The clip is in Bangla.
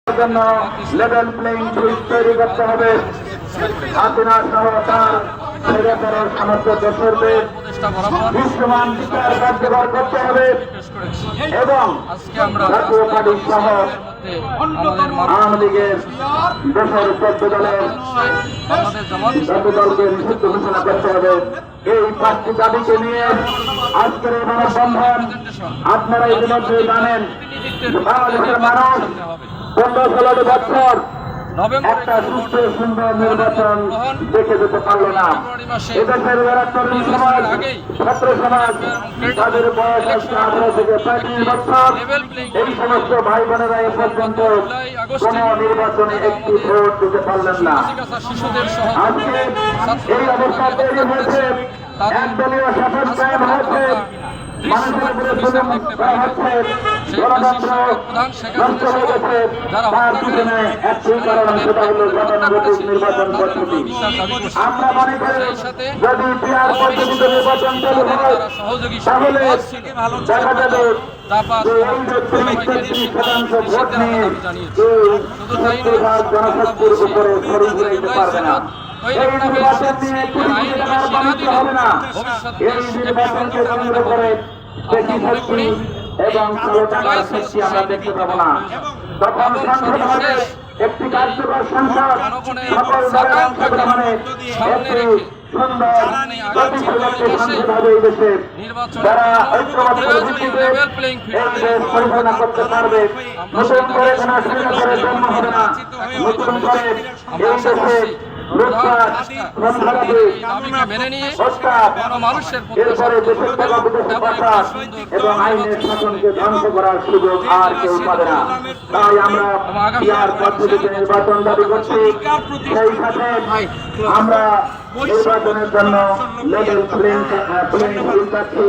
জন্য লেভেল প্লেইং ফিল্ড তৈরি করতে হবে। হাসিনা সহ তার ছেড়ে পড়ার সামর্থ্য দেশের বিশ্বমান বিচার কার্যকর করতে হবে এবং জাতীয় পার্টি সহ আওয়ামী লীগের দেশের 14 দলের দলকে নিষিদ্ধ ঘোষণা করতে হবে। এই 5টি দাবিকে নিয়ে আজকের এই মানববন্ধন। আপনারা ইতিমধ্যে জানেন বাংলাদেশের মানুষ 15-16 বছর একটা সুস্থ সুন্দর নির্বাচন দেখে যেতে পারল না। এদেশের যারা তরুণ সমাজ, ছাত্র সমাজ, তাদের বয়স 18 থেকে 35 বছর, এই সমস্ত ভাই বোনেরা এ পর্যন্ত কোন নির্বাচনে একটি ভোট দিতে পারলেন না। আজকে এই অবস্থা তৈরি হয়েছে, একদলীয় শাসন কায়েম হয়েছে, মানুষের উপরে জুলুম করা হচ্ছে, গণতন্ত্র নষ্ট হয়ে গেছে। তার পিছনে একটি কারণ, সেটা হলো গতানুগতিক নির্বাচন পদ্ধতি। আমরা মনে করি যদি পিয়ার পদ্ধতিতে নির্বাচন চালু হয় তাহলে দেখা যাবে যে এই যে 30-33% ভোট নিয়ে এই 70% জনশক্তির উপরে ছড়িয়ে দিতে পারবে না। এই নির্বাচন নিয়ে কোটি কোটি টাকার বাণিজ্য হবে না। এই নির্বাচনকে কেন্দ্র করে বেশি শক্তি এবং কালো টাকার শক্তি আমরা দেখতে পাবো না। তখন সংসদ হবে একটি কার্যকর সংসদ, সকল দলের অংশগ্রহণে একটি সুন্দর গতিশীল একটি সংসদ হবে এই দেশে, যারা ঐক্যবদ্ধ ভিত্তিতে এই দেশ পরিচালনা করতে পারবে। নতুন করে কোন স্বৈরাচারের জন্ম হবে না। নতুন করে এই দেশে লুটপাট, সন্ত্রাসী, হত্যা, এরপরে দেশের টাকা বিদেশে পাচার এবং আইনের শাসনকে ধ্বংস করার সুযোগ আর কেউ পাবে না। তাই আমরা পিয়ার পদ্ধতিতে নির্বাচন দাবি করছি। সেই সাথে আমরা নির্বাচনের জন্য লেভেল প্লেইং ফিল্ড চাচ্ছি।